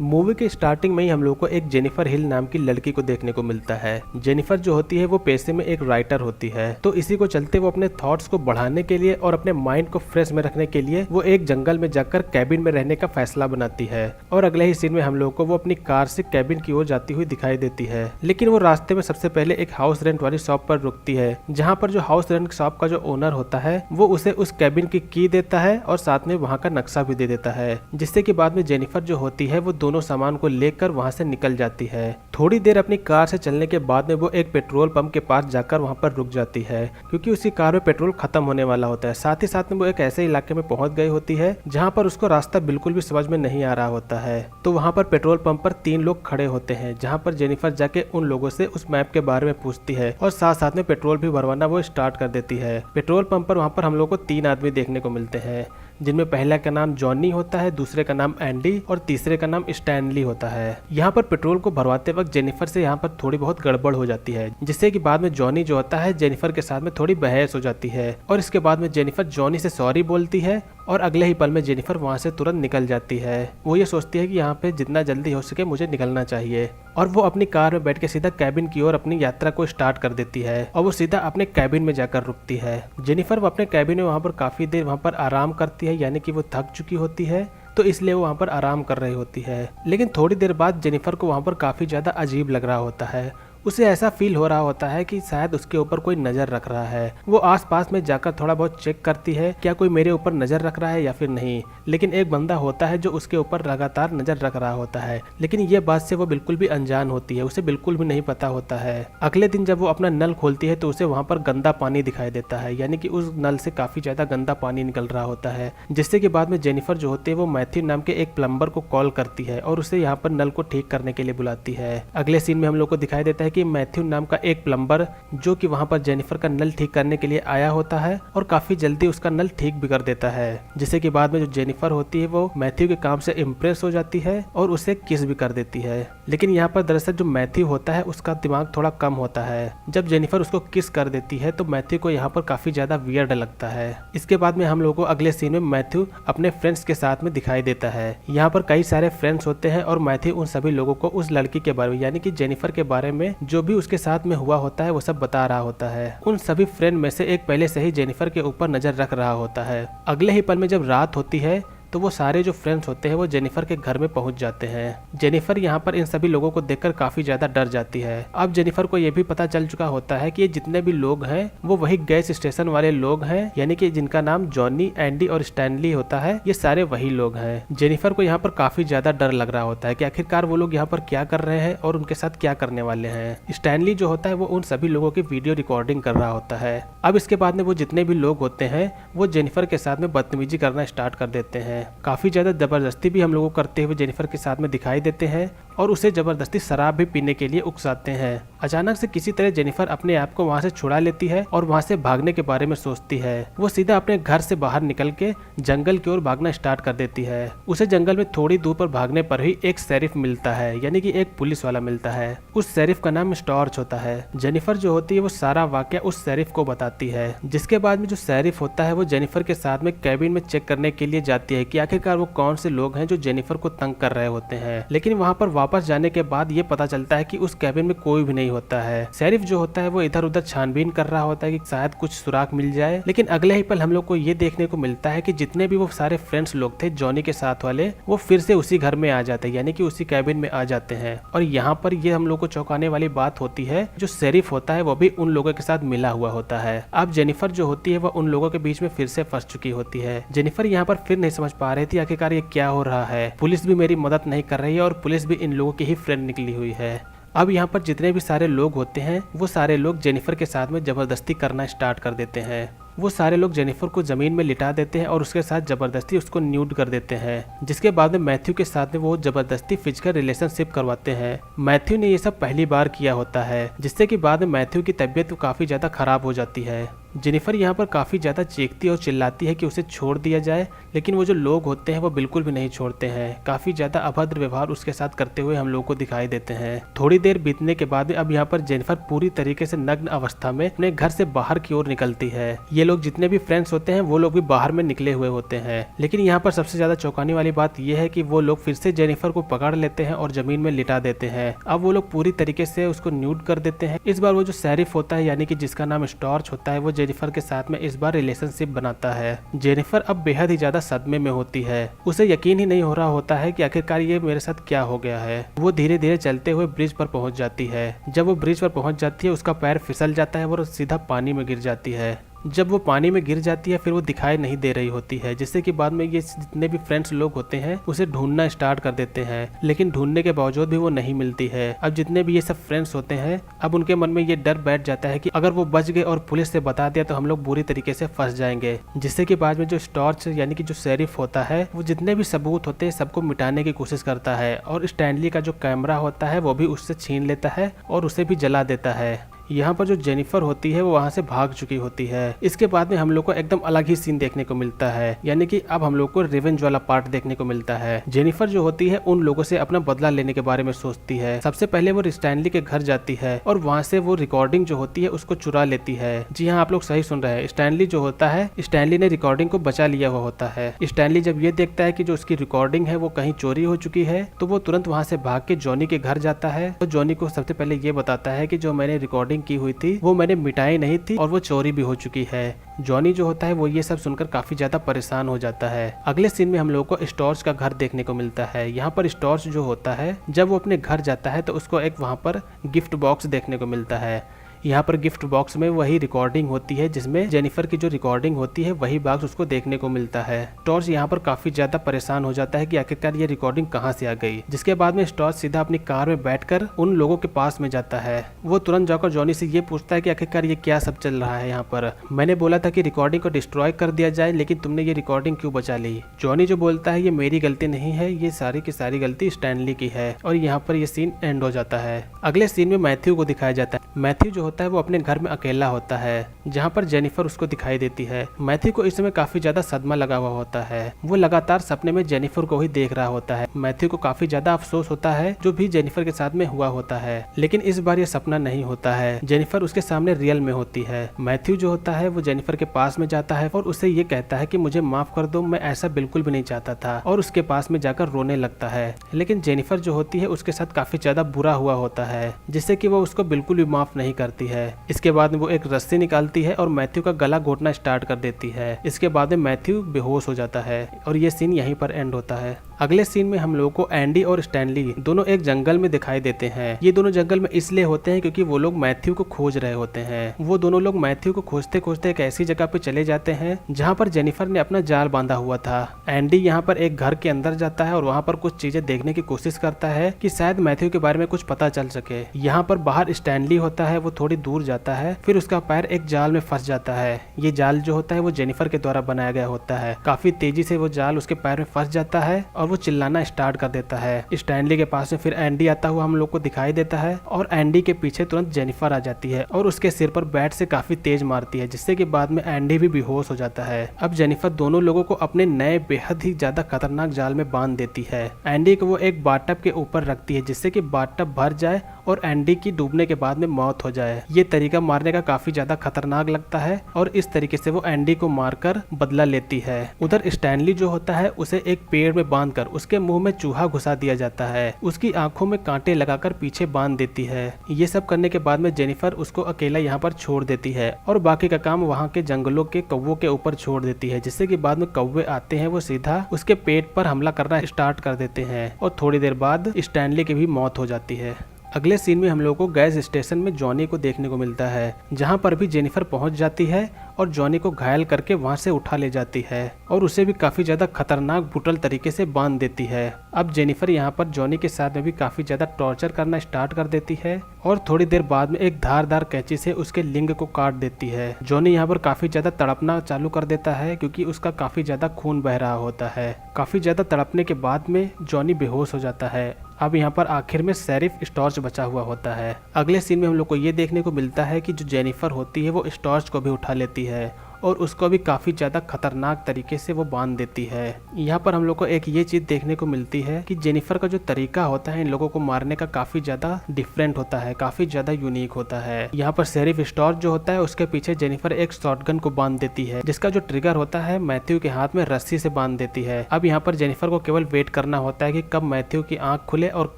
Movie के starting में ही हम लोग को एक जेनिफर हिल नाम की लड़की को देखने को मिलता है। जेनिफर जो होती है वो पेशे में एक राइटर होती है, तो इसी को चलते वो अपने थॉट्स को बढ़ाने के लिए और अपने माइंड को फ्रेश में रखने के लिए वो एक जंगल में जाकर कैबिन में रहने का फैसला बनाती है। और अगले ही सीन में हम लोग को वो अपनी कार से कैबिन की ओर जाती हुई दिखाई देती है। लेकिन वो रास्ते में सबसे पहले एक हाउस रेंट वाली शॉप पर रुकती है, जहाँ पर जो हाउस रेंट शॉप का जो ओनर होता है वो उसे उस कैबिन की देता है और साथ में वहाँ का नक्शा भी दे देता है, जिससे कि बाद में जेनिफर जो होती है वो दोनों सामान को लेकर वहां से निकल जाती है। थोड़ी देर अपनी कार से चलने के बाद में वो एक पेट्रोल पंप के पास जाकर वहां पर रुक जाती है, क्योंकि उसकी कार में पेट्रोल खत्म होने वाला होता है। साथ ही साथ में वो एक ऐसे इलाके में पहुंच गई होती है जहां पर उसको रास्ता बिल्कुल भी समझ में नहीं आ रहा होता है। तो वहां पर पेट्रोल पंप पर 3 लोग खड़े होते हैं, जहां पर जेनिफर जाके उन लोगों से उस मैप के बारे में पूछती है और साथ साथ में पेट्रोल भी भरवाना वो स्टार्ट कर देती है। पेट्रोल पंप पर वहां पर हम लोग को 3 आदमी देखने को मिलते हैं, जिनमें पहला का नाम जॉनी होता है, दूसरे का नाम एंडी और तीसरे का नाम स्टैनली होता है। यहाँ पर पेट्रोल को भरवाते वक्त जेनिफर से यहाँ पर थोड़ी बहुत गड़बड़ हो जाती है, जिससे कि बाद में जॉनी जो होता है जेनिफर के साथ में थोड़ी बहस हो जाती है और इसके बाद में जेनिफर जॉनी से सॉरी बोलती है और अगले ही पल में जेनिफर वहाँ से तुरंत निकल जाती है। वो ये सोचती है कि यहाँ पे जितना जल्दी हो सके मुझे निकलना चाहिए और वो अपनी कार में बैठ के सीधा कैबिन की ओर अपनी यात्रा को स्टार्ट कर देती है और वो सीधा अपने कैबिन में जाकर रुकती है। जेनिफर वो अपने कैबिन में वहाँ पर काफी देर वहाँ पर आराम करती है, यानी कि वो थक चुकी होती है, तो इसलिए वो वहाँ पर आराम कर रही होती है। लेकिन थोड़ी देर बाद जेनिफर को वहाँ पर काफी ज्यादा अजीब लग रहा होता है। उसे ऐसा फील हो रहा होता है कि शायद उसके ऊपर कोई नजर रख रहा है। वो आसपास में जाकर थोड़ा बहुत चेक करती है, क्या कोई मेरे ऊपर नजर रख रहा है या फिर नहीं। लेकिन एक बंदा होता है जो उसके ऊपर लगातार नजर रख रहा होता है, लेकिन ये बात से वो बिल्कुल भी अनजान होती है, उसे बिल्कुल भी नहीं पता होता है। अगले दिन जब वो अपना नल खोलती है तो उसे वहाँ पर गंदा पानी दिखाई देता है, यानी कि उस नल से काफी ज्यादा गंदा पानी निकल रहा होता है, जिससे कि बाद में जेनिफर जो होती है वो मैथ्यू नाम के एक प्लम्बर को कॉल करती है और उसे यहाँ पर नल को ठीक करने के लिए बुलाती है। अगले सीन में हम लोग को दिखाई देता है कि मैथ्यू नाम का एक प्लम्बर जो कि वहां पर जेनिफर का नल ठीक करने के लिए आया होता है और काफी जल्दी उसका नल ठीक भी कर देता है, जिससे कि बाद में जो जेनिफर होती है वो मैथ्यू के काम से इम्प्रेस हो जाती है और उसे किस भी कर देती है। लेकिन यहाँ पर दरअसल जो मैथ्यू होता है उसका दिमाग थोड़ा कम होता है। जब जेनिफर उसको किस कर देती है तो मैथ्यू को यहाँ पर काफी ज्यादा वियर्ड लगता है। इसके बाद में हम लोगों को अगले सीन में मैथ्यू अपने फ्रेंड्स के साथ में दिखाई देता है। यहाँ पर कई सारे फ्रेंड्स होते हैं और मैथ्यू उन सभी लोगों को उस लड़की के बारे में, यानी कि जेनिफर के बारे में जो भी उसके साथ में हुआ होता है वो सब बता रहा होता है। उन सभी फ्रेंड में से एक पहले से ही जेनिफर के ऊपर नजर रख रहा होता है। अगले ही पल में जब रात होती है तो वो सारे जो फ्रेंड्स होते हैं वो जेनिफर के घर में पहुंच जाते हैं। जेनिफर यहाँ पर इन सभी लोगों को देखकर काफी ज्यादा डर जाती है। अब जेनिफर को ये भी पता चल चुका होता है कि ये जितने भी लोग हैं वो वही गैस स्टेशन वाले लोग हैं, यानी कि जिनका नाम जॉनी, एंडी और स्टैनली होता है, ये सारे वही लोग हैं। जेनिफर को यहाँ पर काफी ज्यादा डर लग रहा होता है कि आखिरकार वो लोग यहाँ पर क्या कर रहे हैं और उनके साथ क्या करने वाले हैं। स्टैनली जो होता है वो उन सभी लोगों की वीडियो रिकॉर्डिंग कर रहा होता है। अब इसके बाद में वो जितने भी लोग होते हैं वो जेनिफर के साथ में बदतमीजी करना स्टार्ट कर देते हैं। काफी ज्यादा जबरदस्ती भी हम लोगों को करते हुए जेनिफर के साथ में दिखाई देते हैं और उसे जबरदस्ती शराब भी पीने के लिए उकसाते हैं। अचानक से किसी तरह जेनिफर अपने आप को वहां से छुड़ा लेती है और वहां से भागने के बारे में सोचती है। वो सीधा अपने घर से बाहर निकल के जंगल की ओर भागना स्टार्ट कर देती है। उसे जंगल में थोड़ी दूर पर भागने पर ही एक शेरिफ मिलता है, यानी कि एक पुलिस वाला मिलता है। उस शेरिफ का नाम स्टॉर्च होता है। जेनिफर जो होती है वो सारा वाकया उस शेरिफ को बताती है, जिसके बाद में जो शेरिफ होता है वो जेनिफर के साथ में कैबिन में चेक करने के लिए जाती है कि आखिरकार वो कौन से लोग हैं जो जेनिफर को तंग कर रहे होते हैं। लेकिन वहां पर वापस जाने के बाद ये पता चलता है कि उस कैबिन में कोई भी नहीं होता है। शेरिफ जो होता है वो इधर उधर छानबीन कर रहा होता है कि शायद कुछ सुराग मिल जाए। लेकिन अगले ही पल हम लोग को ये देखने को मिलता है कि जितने भी वो सारे फ्रेंड्स लोग थे जॉनी के साथ वाले, वो फिर से उसी घर में आ जाते हैं, यानी कि उसी कैबिन में आ जाते हैं। और यहाँ पर ये हम लोग को चौंकाने वाली बात होती है, जो शेरिफ होता है वो भी उन लोगों के साथ मिला हुआ होता है। अब जेनिफर जो होती है वो उन लोगों के बीच में फिर से फंस चुकी होती है। जेनिफर यहाँ पर फिर नहीं समझ पा रही थी आखिरकार ये क्या हो रहा है। पुलिस भी मेरी मदद नहीं कर रही है और पुलिस भी इन लोगों की ही फ्रेंड निकली हुई है। अब यहाँ पर जितने भी सारे लोग होते हैं वो सारे लोग जेनिफर के साथ में जबरदस्ती करना स्टार्ट कर देते हैं। वो सारे लोग जेनिफर को जमीन में लिटा देते हैं और उसके साथ जबरदस्ती उसको न्यूड कर देते हैं, जिसके बाद में मैथ्यू के साथ में वो जबरदस्ती फिजिकल रिलेशनशिप करवाते हैं। मैथ्यू ने ये सब पहली बार किया होता है, जिससे कि बाद में मैथ्यू की तबीयत काफी ज्यादा खराब हो जाती है। जेनिफर यहाँ पर काफ़ी ज़्यादा चीखती और चिल्लाती है कि उसे छोड़ दिया जाए, लेकिन वो जो लोग होते हैं वो बिल्कुल भी नहीं छोड़ते हैं। काफ़ी ज़्यादा अभद्र व्यवहार उसके साथ करते हुए हम लोग को दिखाई देते हैं। थोड़ी देर बीतने के बाद अब यहाँ पर जेनिफर पूरी तरीके से नग्न अवस्था में अपने घर से बाहर की ओर निकलती है। ये लोग जितने भी फ्रेंड्स होते हैं वो लोग भी बाहर में निकले हुए होते हैं, लेकिन यहाँ पर सबसे ज़्यादा चौंकाने वाली बात यह है कि वो लोग फिर से जेनिफर को पकड़ लेते हैं और जमीन में लिटा देते हैं। अब वो लोग पूरी तरीके से उसको न्यूड कर देते हैं। इस बार वो जो शेरिफ होता है, यानी कि जिसका नाम स्टॉर्च होता है, वो जेनिफर के साथ में इस बार रिलेशनशिप बनाता है। जेनिफर अब बेहद ही ज्यादा सदमे में होती है। उसे यकीन ही नहीं हो रहा होता है कि आखिरकार ये मेरे साथ क्या हो गया है। वो धीरे धीरे चलते हुए ब्रिज पर पहुंच जाती है। जब वो ब्रिज पर पहुंच जाती है, उसका पैर फिसल जाता है और सीधा पानी में गिर जाती है। जब वो पानी में गिर जाती है फिर वो दिखाई नहीं दे रही होती है, जिससे कि बाद में ये जितने भी फ्रेंड्स लोग होते हैं उसे ढूंढना स्टार्ट कर देते हैं, लेकिन ढूंढने के बावजूद भी वो नहीं मिलती है। अब जितने भी ये सब फ्रेंड्स होते हैं, अब उनके मन में ये डर बैठ जाता है कि अगर वो बच गए और पुलिस से बता दिया तो हम लोग बुरी तरीके से फंस जाएंगे, जिससे कि बाद में जो स्टॉर्च यानी कि जो शेरिफ होता है वो जितने भी सबूत होते हैं सबको मिटाने की कोशिश करता है, और स्टैनली का जो कैमरा होता है वो भी उससे छीन लेता है और उसे भी जला देता है। यहाँ पर जो जेनिफर होती है वो वहाँ से भाग चुकी होती है। इसके बाद में हम लोग को एकदम अलग ही सीन देखने को मिलता है, यानी कि अब हम लोग को रिवेंज वाला पार्ट देखने को मिलता है। जेनिफर जो होती है उन लोगों से अपना बदला लेने के बारे में सोचती है। सबसे पहले वो स्टैनली के घर जाती है और वहाँ से वो रिकॉर्डिंग जो होती है उसको चुरा लेती है। जी हाँ, आप लोग सही सुन रहे हैं, स्टैनली जो होता है, स्टैनली ने रिकॉर्डिंग को बचा लिया हुआ होता है। स्टैनली जब ये देखता है कि जो उसकी रिकॉर्डिंग है वो कहीं चोरी हो चुकी है, तो वो तुरंत वहाँ से भाग के जॉनी के घर जाता है। तो जॉनी को सबसे पहले ये बताता है कि जो मैंने रिकॉर्डिंग की हुई थी वो मैंने मिटाई नहीं थी और वो चोरी भी हो चुकी है। जॉनी जो होता है वो ये सब सुनकर काफी ज्यादा परेशान हो जाता है। अगले सीन में हम लोगों को स्टॉर्च का घर देखने को मिलता है। यहाँ पर स्टॉर्च जो होता है जब वो अपने घर जाता है तो उसको एक वहाँ पर गिफ्ट बॉक्स देखने को मिलता है। यहाँ पर गिफ्ट बॉक्स में वही रिकॉर्डिंग होती है जिसमें जेनिफर की जो रिकॉर्डिंग होती है वही बॉक्स उसको देखने को मिलता है। स्टॉर्च यहाँ पर काफी ज्यादा परेशान हो जाता है कि आखिरकार ये रिकॉर्डिंग कहाँ से आ गई, जिसके बाद में स्टॉर्च सीधा अपनी कार में बैठकर उन लोगों के पास में जाता है। वो तुरंत जाकर जॉनी से ये पूछता है कि आखिरकार ये क्या सब चल रहा है यहाँ पर। मैंने बोला था कि रिकॉर्डिंग को डिस्ट्रॉय कर दिया जाए, लेकिन तुमने ये रिकॉर्डिंग क्यों बचा ली। जॉनी जो बोलता है ये मेरी गलती नहीं है, ये सारी की सारी गलती स्टैनली की है, और यहाँ पर ये सीन एंड हो जाता है। अगले सीन में मैथ्यू को दिखाया जाता है। मैथ्यू जो होता है वो अपने घर में अकेला होता है, जहाँ पर जेनिफर उसको दिखाई देती है। मैथ्यू को इस समय काफी ज्यादा सदमा लगा हुआ होता है। वो लगातार सपने में जेनिफर को ही देख रहा होता है। मैथ्यू को काफी ज्यादा अफसोस होता है जो भी जेनिफर के साथ में हुआ होता है, लेकिन इस बार ये सपना नहीं होता है। जेनिफर उसके सामने रियल में होती है। मैथ्यू जो होता है वो जेनिफर के पास में जाता है और उसे ये कहता है कि मुझे माफ कर दो, मैं ऐसा बिल्कुल भी नहीं चाहता था, और उसके पास में जाकर रोने लगता है। लेकिन जेनिफर जो होती है उसके साथ काफी ज्यादा बुरा हुआ होता है, जिससे कि वो उसको बिल्कुल भी माफ नहीं करती है। इसके बाद में वो एक रस्सी निकालती है और मैथ्यू का गला घोटना स्टार्ट कर देती है। इसके बाद में मैथ्यू बेहोश हो जाता है और ये सीन यहीं पर एंड होता है। अगले सीन में हम लोगों को एंडी और स्टैनली दोनों एक जंगल में दिखाई देते हैं। ये दोनों जंगल में इसलिए होते हैं क्योंकि वो लोग मैथ्यू को खोज रहे होते हैं। वो दोनों लोग मैथ्यू को खोजते खोजते एक ऐसी जगह पे चले जाते हैं जहाँ पर जेनिफर ने अपना जाल बांधा हुआ था। एंडी यहाँ पर एक घर के अंदर जाता है और वहाँ पर कुछ चीजें देखने की कोशिश करता है कि शायद मैथ्यू के बारे में कुछ पता चल सके। यहाँ पर बाहर स्टैनली होता है, वो थोड़ी दूर जाता है, फिर उसका पैर एक जाल में फंस जाता है। ये जाल जो होता है वो जेनिफर के द्वारा बनाया गया होता है। काफी तेजी से वो जाल उसके पैर में फंस जाता है और वो चिल्लाना स्टार्ट कर देता है। स्टैनली के पास में फिर एंडी आता हुआ हम लोग को दिखाई देता है और एंडी के पीछे तुरंत जेनिफर आ जाती है और उसके सिर पर बैट से काफी तेज मारती है, जिससे कि बाद में एंडी भी बेहोश हो जाता है। अब जेनिफर दोनों लोगों को अपने नए बेहद ही ज्यादा खतरनाक जाल में बांध देती है। एंडी को वो एक बाथटब के ऊपर रखती है जिससे कि बाथटब भर जाए और एंडी की डूबने के बाद में मौत हो जाए। ये तरीका मारने का काफी ज्यादा खतरनाक लगता है और इस तरीके से वो एंडी को मारकर बदला लेती है। उधर स्टैनली जो होता है उसे एक पेड़ में बांधकर उसके मुंह में चूहा घुसा दिया जाता है, उसकी आंखों में कांटे लगाकर पीछे बांध देती है। ये सब करने के बाद में जेनिफर उसको अकेला यहाँ पर छोड़ देती है और बाकी का काम वहाँ के जंगलों के कौवों के ऊपर छोड़ देती है, जिससे कि बाद में कौवे आते हैं, वो सीधा उसके पेट पर हमला करना स्टार्ट कर देते हैं और थोड़ी देर बाद स्टैनली की भी मौत हो जाती है। अगले सीन में हम लोगों को गैस स्टेशन में जॉनी को देखने को मिलता है, जहां पर भी जेनिफर पहुंच जाती है और जॉनी को घायल करके वहां से उठा ले जाती है और उसे भी काफी ज्यादा खतरनाक ब्रूटल तरीके से बांध देती है। अब जेनिफर यहाँ पर जॉनी के साथ में भी काफी ज्यादा टॉर्चर करना स्टार्ट कर देती है और थोड़ी देर बाद में एक धारदार कैंची से उसके लिंग को काट देती है। जॉनी यहाँ पर काफी ज्यादा तड़पना चालू कर देता है क्योंकि उसका काफी ज्यादा खून बह रहा होता है। काफी ज्यादा तड़पने के बाद में जॉनी बेहोश हो जाता है। अब यहाँ पर आखिर में शेरिफ स्टॉर्च बचा हुआ होता है। अगले सीन में हम लोग को ये देखने को मिलता है कि जो जेनिफर होती है वो स्टॉर्च को भी उठा लेती देती है और उसको भी काफ़ी ज़्यादा खतरनाक तरीके से वो बांध देती है। यहाँ पर हम लोग को एक ये चीज़ देखने को मिलती है कि जेनिफर का जो तरीका होता है इन लोगों को मारने का काफ़ी ज़्यादा डिफरेंट होता है, काफ़ी ज़्यादा यूनिक होता है। यहाँ पर शेरिफ स्टॉर्च जो होता है उसके पीछे जेनिफर एक शॉटगन को बांध देती है, जिसका जो ट्रिगर होता है मैथ्यू के हाथ में रस्सी से बांध देती है। अब यहाँ पर जेनिफर को केवल वेट करना होता है कि कब मैथ्यू की आंख खुले और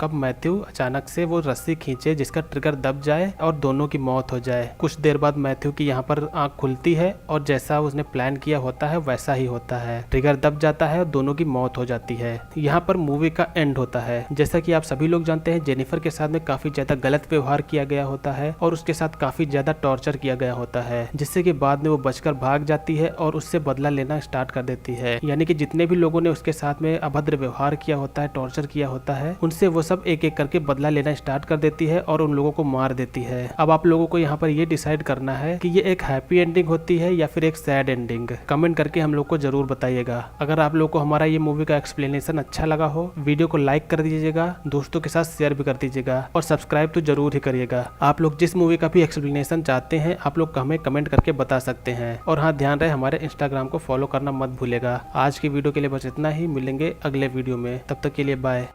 कब मैथ्यू अचानक से वो रस्सी खींचे जिसका ट्रिगर दब जाए और दोनों की मौत हो जाए। कुछ देर बाद मैथ्यू की यहाँ पर आंख खुलती है और जैसा उसने प्लान किया होता है वैसा ही होता है, ट्रिगर दब जाता है और दोनों की मौत हो जाती है। यहाँ पर मूवी का एंड होता है। जैसा कि आप सभी लोग जानते हैं जेनिफर के साथ में काफी ज्यादा गलत व्यवहार किया गया होता है और उसके साथ काफी ज्यादा टॉर्चर किया गया होता है, जिससे कि बाद में वो बचकर भाग जाती है और उससे बदला लेना स्टार्ट कर देती है। यानी कि जितने भी लोगों ने उसके साथ में अभद्र व्यवहार किया होता है, टॉर्चर किया होता है, उनसे वो सब एक एक करके बदला लेना स्टार्ट कर देती है और उन लोगों को मार देती है। अब आप लोगों को यहाँ पर ये डिसाइड करना है कि ये एक हैप्पी एंडिंग होती है या फिर एक सैड एंडिंग। कमेंट करके हम लोग को जरूर बताइएगा। अगर आप लोग को हमारा ये मूवी का एक्सप्लेनेशन अच्छा लगा हो, वीडियो को लाइक कर दीजिएगा, दोस्तों के साथ शेयर भी कर दीजिएगा और सब्सक्राइब तो जरूर ही करिएगा। आप लोग जिस मूवी का भी एक्सप्लेनेशन चाहते हैं आप लोग हमें कमेंट करके बता सकते हैं। और हाँ, ध्यान रहे हमारे इंस्टाग्राम को फॉलो करना मत भूलेगा। आज की वीडियो के लिए बस इतना ही, मिलेंगे अगले वीडियो में, तब तक के लिए बाय।